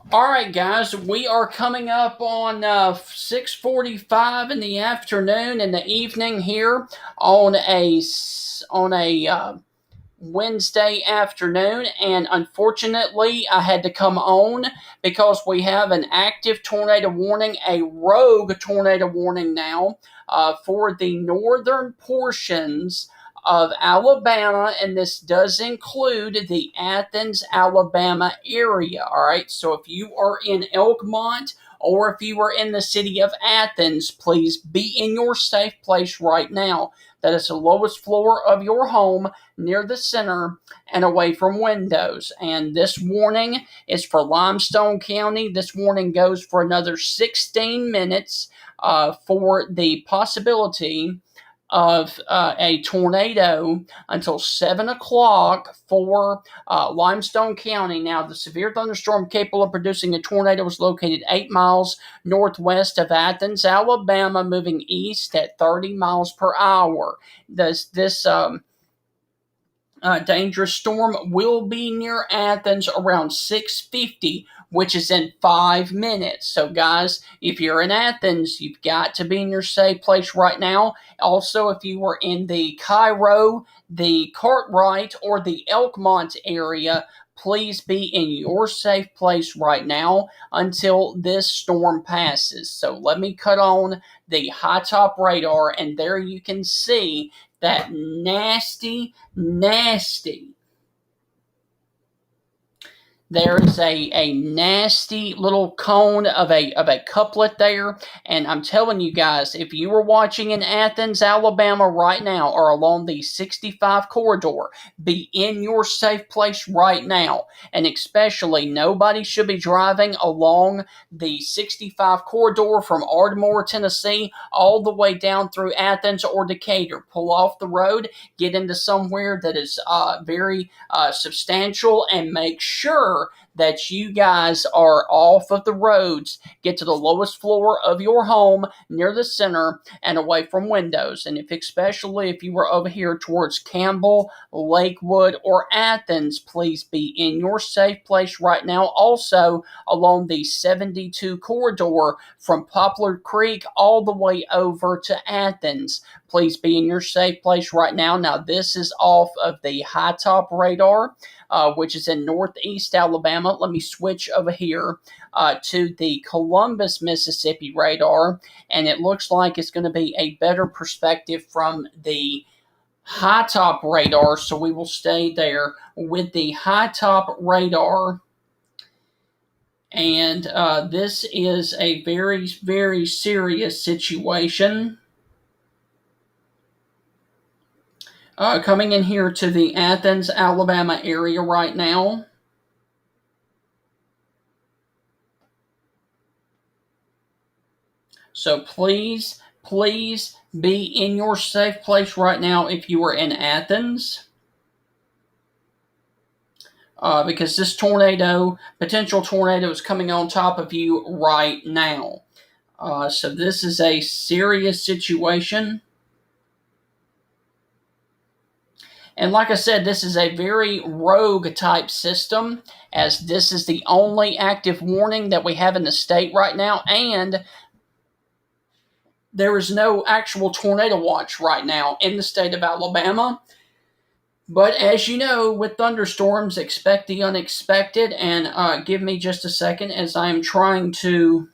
All right, guys, we are coming up on 6:45 in the afternoon in the evening here on a Wednesday afternoon, and unfortunately, I had to come on because we have an active tornado warning, a rogue tornado warning now for the northern portions of Alabama, and this does include the Athens, Alabama area. All right, so if you are in Elkmont or if you are in the city of Athens, please be in your safe place right now. That is the lowest floor of your home, near the center and away from windows. And this warning is for Limestone County. This warning goes for another 16 minutes for the possibility of a tornado until 7 o'clock for Limestone County. Now, the severe thunderstorm capable of producing a tornado was located 8 miles northwest of Athens, Alabama, moving east at 30 miles per hour. This dangerous storm will be near Athens around 6:50, which is in 5 minutes. So, guys, if you're in Athens, you've got to be in your safe place right now. Also, if you were in the Cairo, the Cartwright, or the Elkmont area, please be in your safe place right now until this storm passes. So let me cut on the high top radar, and there you can see that nasty. There is a nasty little cone of a couplet there, and I'm telling you guys, if you are watching in Athens, Alabama right now, or along the 65 corridor, be in your safe place right now. And especially, nobody should be driving along the 65 corridor from Ardmore, Tennessee, all the way down through Athens or Decatur. Pull off the road, get into somewhere that is very substantial, and make sure that you guys are off of the roads. Get to the lowest floor of your home, near the center and away from windows. And especially if you were over here towards Campbell, Lakewood, or Athens, please be in your safe place right now. Also, along the 72 corridor from Poplar Creek all the way over to Athens, please be in your safe place right now. Now, this is off of the high top radar, which is in northeast Alabama. Let me switch over here to the Columbus, Mississippi radar, and it looks like it's going to be a better perspective from the high top radar, so we will stay there with the high top radar. And this is a very, very serious situation. Coming in here to the Athens, Alabama area right now. So please be in your safe place right now if you are in Athens. Because this potential tornado is coming on top of you right now. So this is a serious situation. And like I said, this is a very rogue type system, as this is the only active warning that we have in the state right now, and there is no actual tornado watch right now in the state of Alabama. But as you know, with thunderstorms, expect the unexpected, and give me just a second as I am trying to...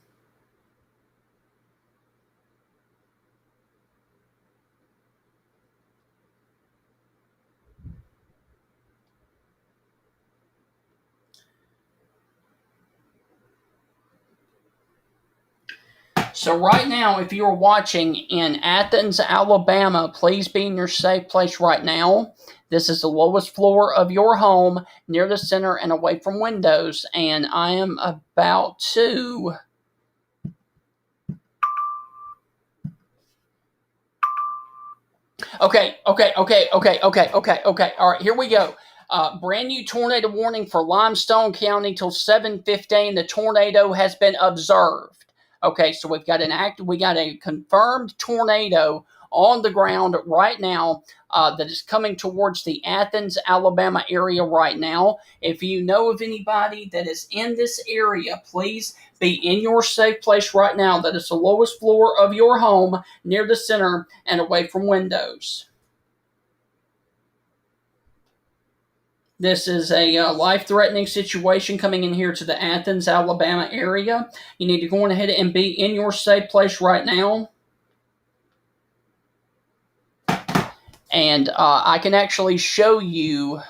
So right now, if you're watching in Athens, Alabama, please be in your safe place right now. This is the lowest floor of your home, near the center and away from windows. And I am about to... Okay. All right, here we go. Brand new tornado warning for Limestone County till 7:15. The tornado has been observed. Okay, so we got a confirmed tornado on the ground right now that is coming towards the Athens, Alabama area right now. If you know of anybody that is in this area, please be in your safe place right now. That is the lowest floor of your home, near the center and away from windows. This is a life-threatening situation coming in here to the Athens, Alabama area. You need to go on ahead and be in your safe place right now. And I can actually show you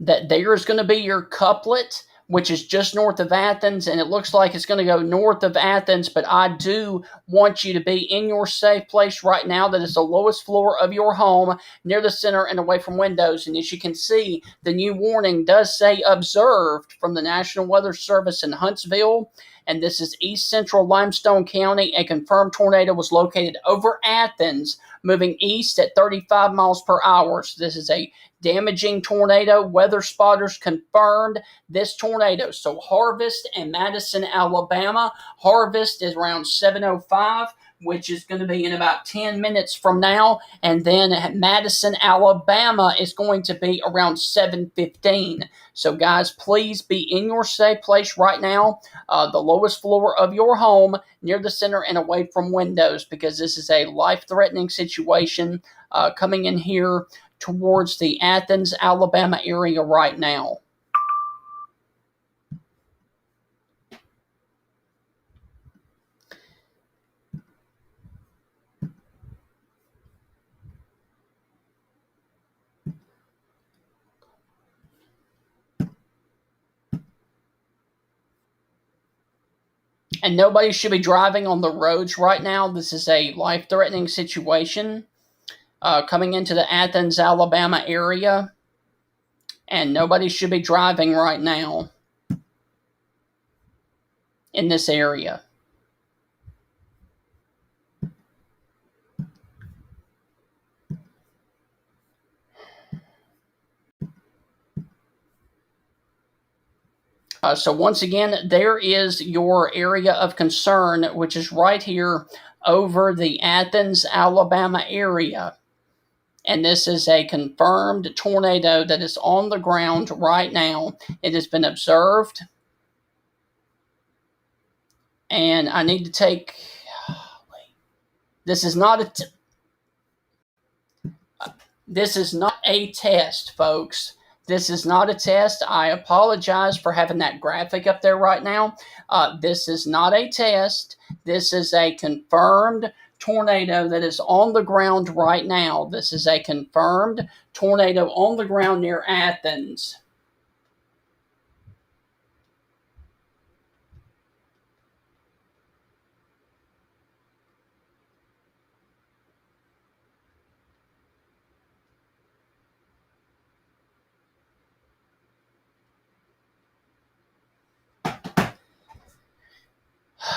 that there is going to be your couplet, which is just north of Athens, and it looks like it's going to go north of Athens, but I do want you to be in your safe place right now. That is the lowest floor of your home, near the center and away from windows. And as you can see, the new warning does say observed from the National Weather Service in Huntsville. And this is east central Limestone County. A confirmed tornado was located over Athens, moving east at 35 miles per hour. So this is a damaging tornado. Weather spotters confirmed this tornado. So Harvest and Madison, Alabama. Harvest is around 7:05, which is going to be in about 10 minutes from now. And then Madison, Alabama is going to be around 7:15. So guys, please be in your safe place right now, the lowest floor of your home, near the center and away from windows, because this is a life-threatening situation coming in here towards the Athens, Alabama area right now. And nobody should be driving on the roads right now. This is a life-threatening situation coming into the Athens, Alabama area. And nobody should be driving right now in this area. So once again, there is your area of concern, which is right here over the Athens, Alabama area. And this is a confirmed tornado that is on the ground right now. It has been observed. And I need to take... This is not a test, folks. This is not a test. I apologize for having that graphic up there right now. This is not a test. This is a confirmed tornado that is on the ground right now. This is a confirmed tornado on the ground near Athens.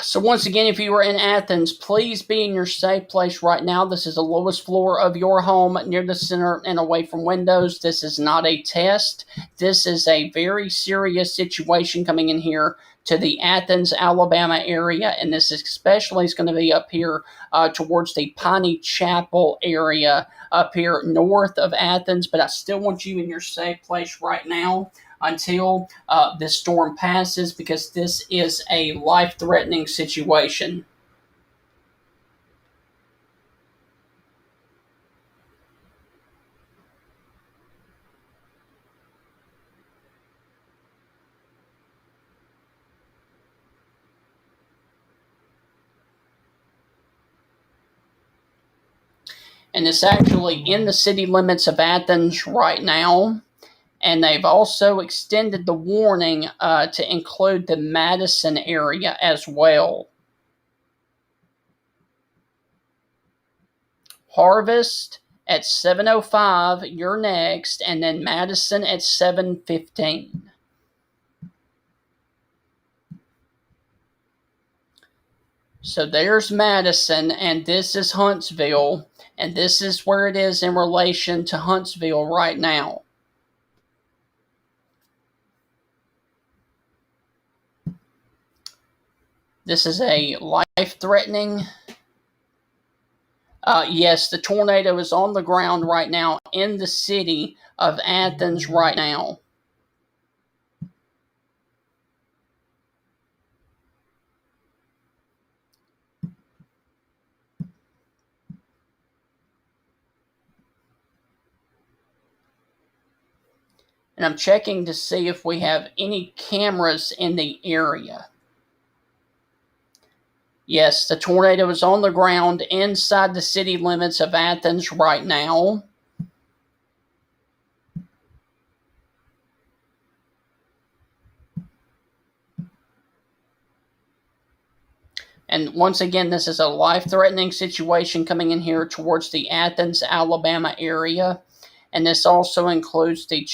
So once again, if you are in Athens, please be in your safe place right now. This is the lowest floor of your home, near the center and away from windows. This is not a test. This is a very serious situation coming in here to the Athens, Alabama area, and this especially is going to be up here towards the Piney Chapel area up here north of Athens, but I still want you in your safe place right now until this storm passes, because this is a life-threatening situation. And it's actually in the city limits of Athens right now. And they've also extended the warning to include the Madison area as well. Harvest at 7:05, you're next, and then Madison at 7:15. So there's Madison, and this is Huntsville, and this is where it is in relation to Huntsville right now. This is a life-threatening Yes, the tornado is on the ground right now in the city of Athens right now. And I'm checking to see if we have any cameras in the area. Yes, the tornado is on the ground inside the city limits of Athens right now. And once again, this is a life threatening situation coming in here towards the Athens, Alabama area. And this also includes the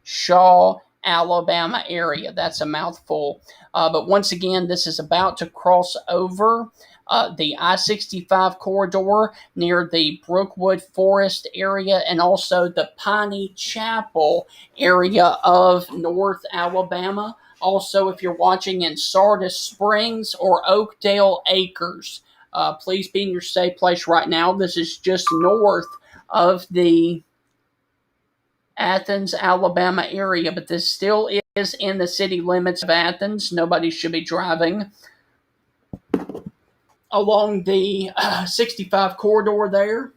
Shaw, Alabama area. That's a mouthful. But once again, this is about to cross over the I 65 corridor near the Brookwood Forest area and also the Piney Chapel area of North Alabama. Also, if you're watching in Sardis Springs or Oakdale Acres, please be in your safe place right now. This is just north of the Athens, Alabama area, but this still is in the city limits of Athens. Nobody should be driving along the 65 corridor there.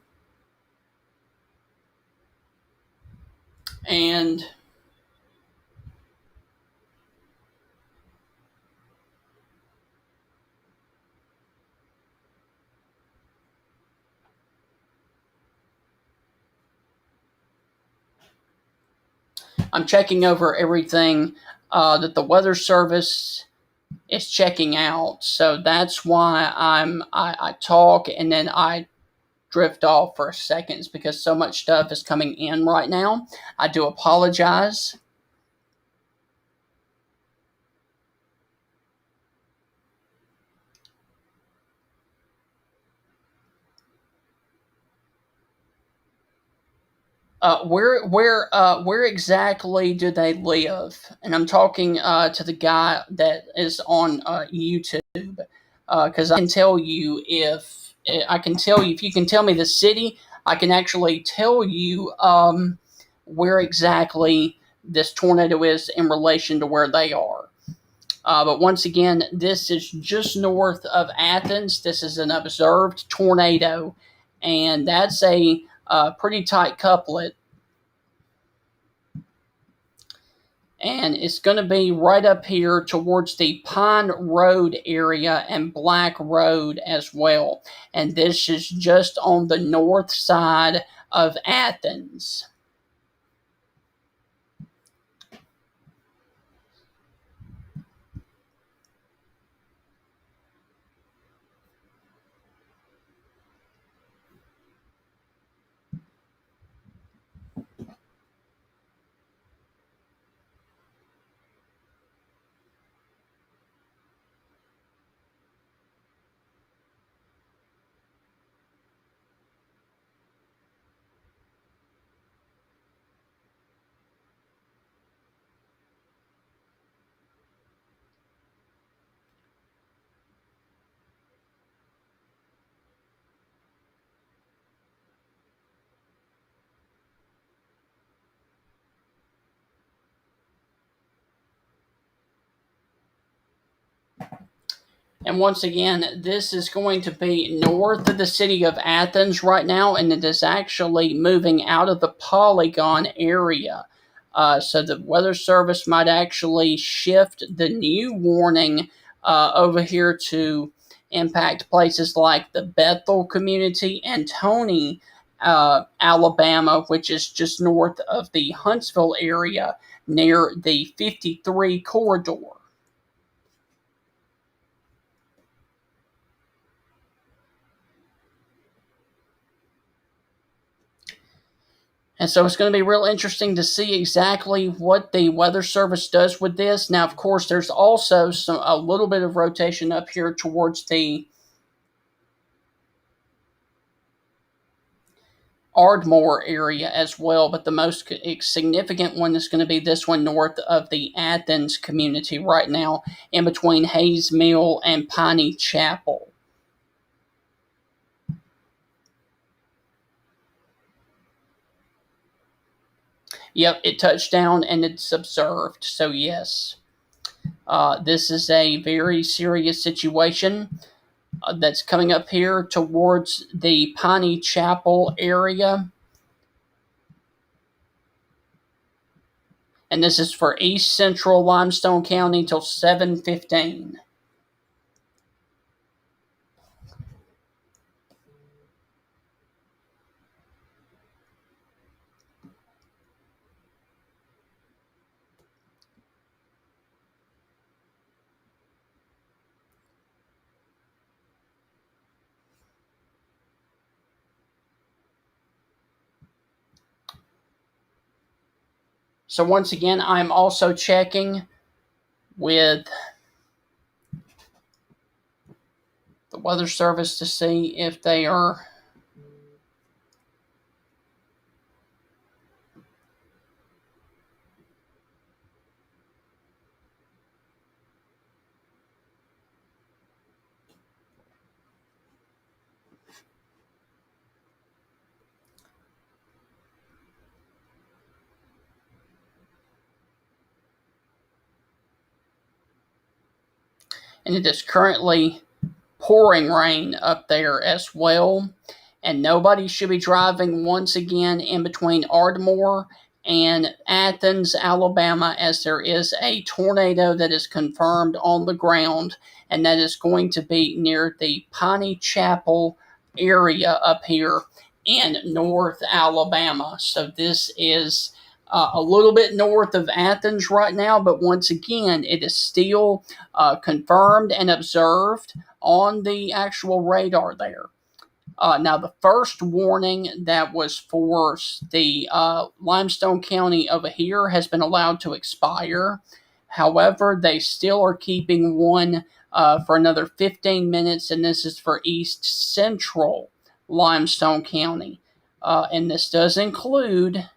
And I'm checking over everything that the Weather Service is checking out. So that's why I talk and then I drift off for a second. It's because so much stuff is coming in right now. I do apologize. Where exactly do they live? And I'm talking to the guy that is on YouTube because I can tell you if you can tell me the city, I can actually tell you where exactly this tornado is in relation to where they are. But once again, this is just north of Athens. This is an observed tornado, and that's a pretty tight couplet. And it's going to be right up here towards the Pine Road area and Black Road as well. And this is just on the north side of Athens. And once again, this is going to be north of the city of Athens right now, and it is actually moving out of the Polygon area. So the Weather Service might actually shift the new warning over here to impact places like the Bethel community and Tony, Alabama, which is just north of the Huntsville area near the 53 corridor. And so it's going to be real interesting to see exactly what the Weather Service does with this. Now, of course, there's also a little bit of rotation up here towards the Ardmore area as well, but the most significant one is going to be this one north of the Athens community right now, in between Hayes Mill and Piney Chapel. Yep, it touched down and it's observed. So, yes, this is a very serious situation that's coming up here towards the Piney Chapel area. And this is for East Central Limestone County till 7:15. So once again, I'm also checking with the Weather Service to see if they are. And it is currently pouring rain up there as well. And nobody should be driving once again in between Ardmore and Athens, Alabama, as there is a tornado that is confirmed on the ground, and that is going to be near the Piney Chapel area up here in North Alabama. So this is a little bit north of Athens right now, but once again, it is still confirmed and observed on the actual radar there. Now, the first warning that was for the Limestone County over here has been allowed to expire. However, they still are keeping one for another 15 minutes, and this is for East Central Limestone County. And this does include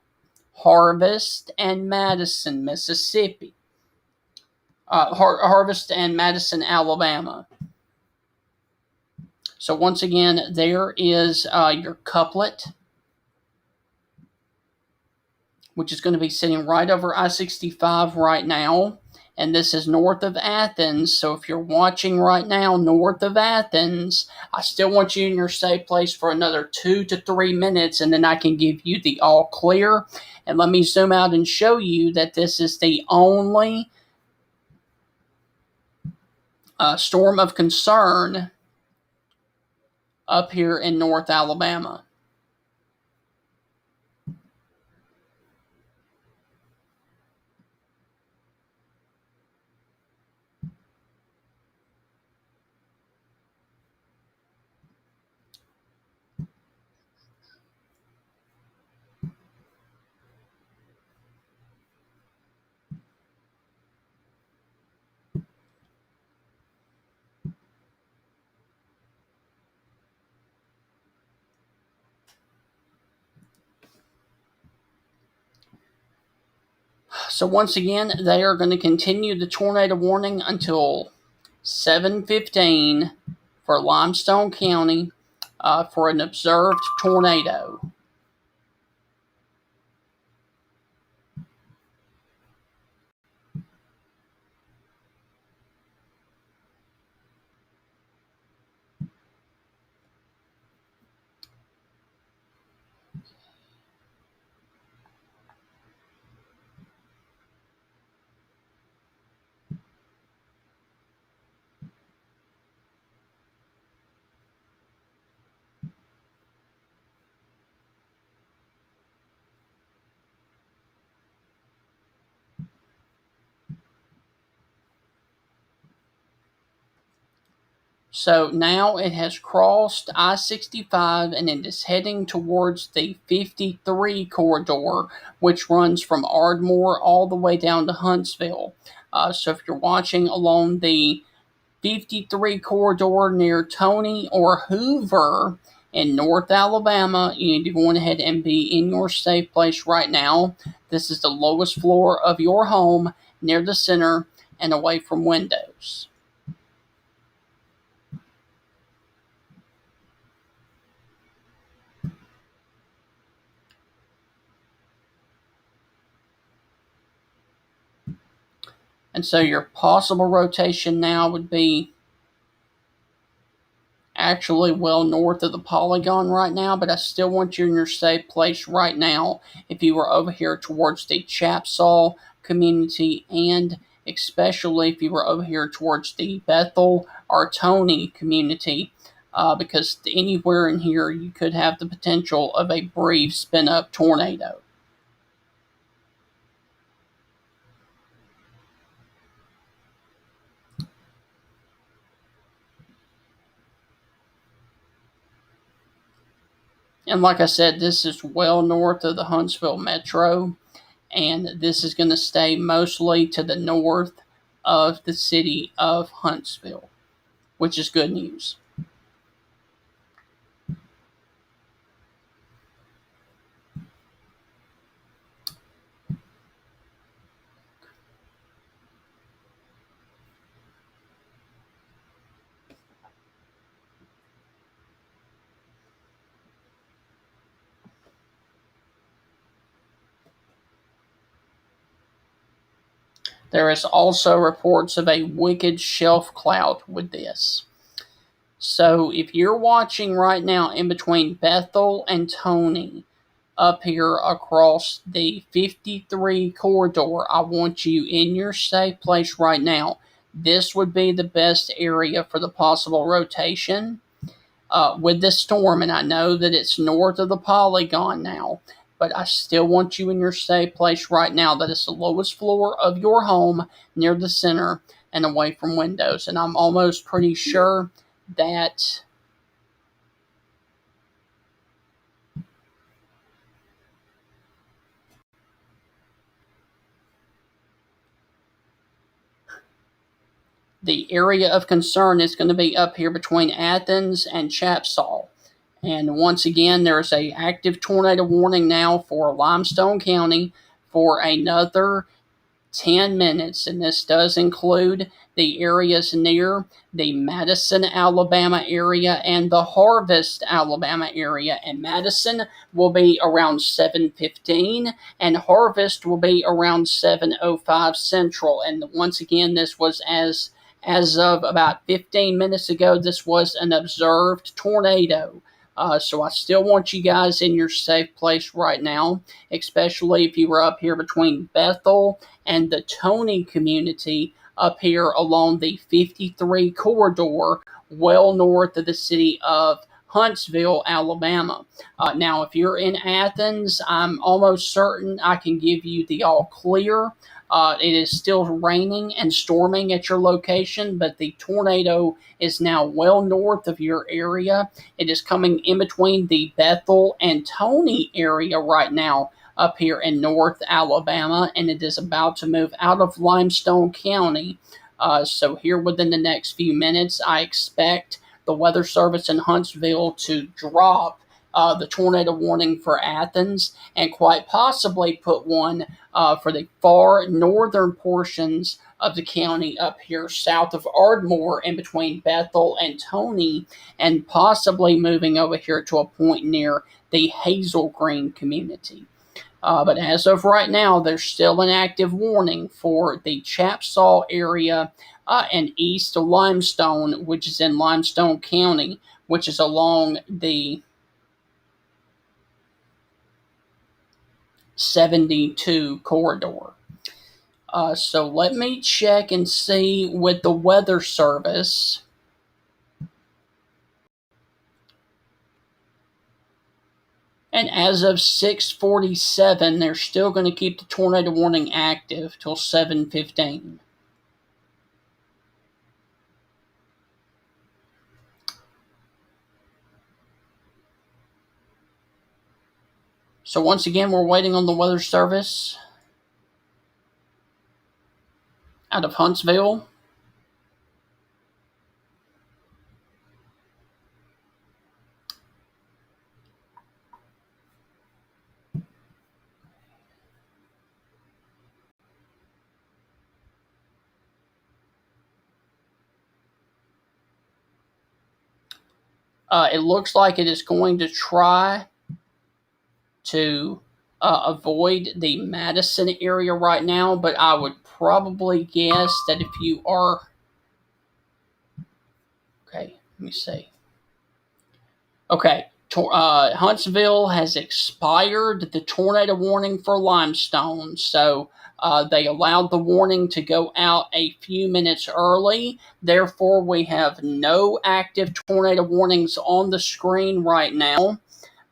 Harvest and Madison, Mississippi. Harvest and Madison, Alabama. So once again, there is your couplet, which is going to be sitting right over I-65 right now. And this is north of Athens. So if you're watching right now north of Athens, I still want you in your safe place for another 2 to 3 minutes, and then I can give you the all clear. And let me zoom out and show you that this is the only storm of concern up here in North Alabama. So once again, they are going to continue the tornado warning until 7:15 for Limestone County for an observed tornado. So now it has crossed I-65 and it is heading towards the 53 corridor, which runs from Ardmore all the way down to Huntsville. So if you're watching along the 53 corridor near Tony or Hoover in North Alabama, you need to go ahead and be in your safe place right now. This is the lowest floor of your home, near the center and away from windows. And so your possible rotation now would be actually well north of the polygon right now, but I still want you in your safe place right now if you were over here towards the Chapsaw community, and especially if you were over here towards the Bethel or Tony community, because anywhere in here you could have the potential of a brief spin up tornado. And like I said, this is well north of the Huntsville Metro, and this is going to stay mostly to the north of the city of Huntsville, which is good news. There is also reports of a wicked shelf cloud with this. So if you're watching right now in between Bethel and Tony, up here across the 53 corridor, I want you in your safe place right now. This would be the best area for the possible rotation with this storm, and I know that it's north of the polygon now, but I still want you in your safe place right now. That is the lowest floor of your home, near the center and away from windows. And I'm almost pretty sure that the area of concern is going to be up here between Athens and Chapsaw. And once again, there's a active tornado warning now for Limestone County for another 10 minutes, and this does include the areas near the Madison, Alabama area and the Harvest, Alabama area. And Madison will be around 7:15, and Harvest will be around 7:05 Central. And once again, this was as of about 15 minutes ago. This was an observed tornado. So I still want you guys in your safe place right now, especially if you were up here between Bethel and the Tony community, up here along the 53 corridor, well north of the city of Huntsville, Alabama. Now, if you're in Athens, I'm almost certain I can give you the all clear. It is still raining and storming at your location, but the tornado is now well north of your area. It is coming in between the Bethel and Tony area right now, up here in North Alabama, and it is about to move out of Limestone County. So here within the next few minutes, I expect the Weather Service in Huntsville to drop the tornado warning for Athens, and quite possibly put one for the far northern portions of the county up here south of Ardmore, in between Bethel and Tony, and possibly moving over here to a point near the Hazel Green community. But as of right now, there's still an active warning for the Chapsaw area and east of Limestone, which is in Limestone County, which is along the 72 corridor. So let me check and see with the Weather Service. And as of 6:47, they're still going to keep the tornado warning active till 7:15. So once again, we're waiting on the Weather Service out of Huntsville. It looks like it is going to try to avoid the Madison area right now, but I would probably guess that if you are, okay, let me see. Okay, Huntsville has expired the tornado warning for Limestone, so they allowed the warning to go out a few minutes early. Therefore, we have no active tornado warnings on the screen right now.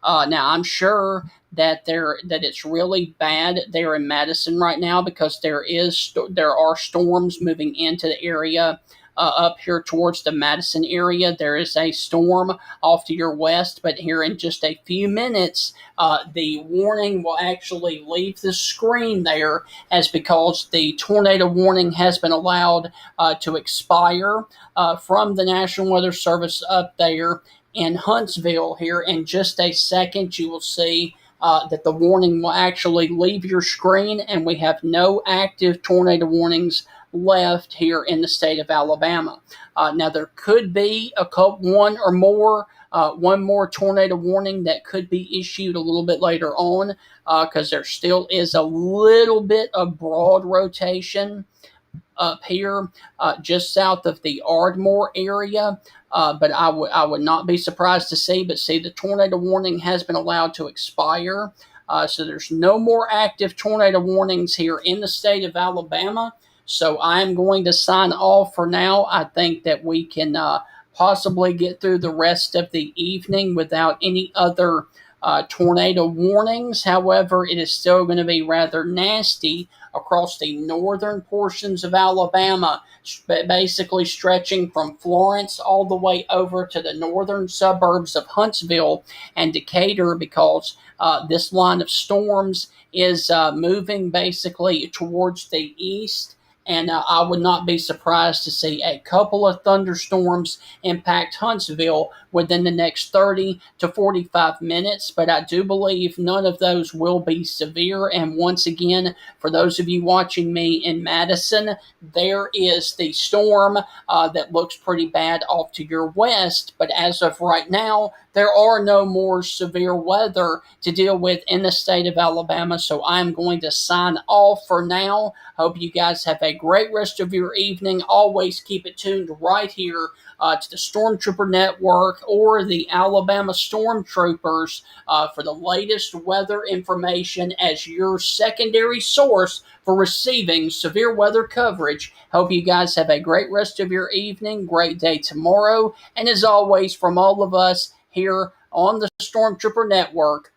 Now I'm sure that it's really bad there in Madison right now because there are storms moving into the area. Up here towards the Madison area, there is a storm off to your west, but here in just a few minutes, the warning will actually leave the screen there, as because the tornado warning has been allowed to expire from the National Weather Service up there in Huntsville. Here in just a second, you will see that the warning will actually leave your screen, and we have no active tornado warnings left here in the state of Alabama. Now, there could be one more tornado warning that could be issued a little bit later on, because there still is a little bit of broad rotation up here just south of the Ardmore area. But I would not be surprised to see. But see, the tornado warning has been allowed to expire. So there's no more active tornado warnings here in the state of Alabama. So I'm going to sign off for now. I think that we can possibly get through the rest of the evening without any other tornado warnings. However, it is still going to be rather nasty across the northern portions of Alabama, basically stretching from Florence all the way over to the northern suburbs of Huntsville and Decatur, because this line of storms is moving basically towards the east. And I would not be surprised to see a couple of thunderstorms impact Huntsville within the next 30 to 45 minutes. But I do believe none of those will be severe. And once again, for those of you watching me in Madison, there is the storm that looks pretty bad off to your west. But as of right now, there are no more severe weather to deal with in the state of Alabama. So I'm going to sign off for now. Hope you guys have a great rest of your evening. Always keep it tuned right here to the Stormtrooper Network or the Alabama Stormtroopers for the latest weather information as your secondary source for receiving severe weather coverage. Hope you guys have a great rest of your evening, great day tomorrow, and as always, from all of us here on the Stormtrooper Network,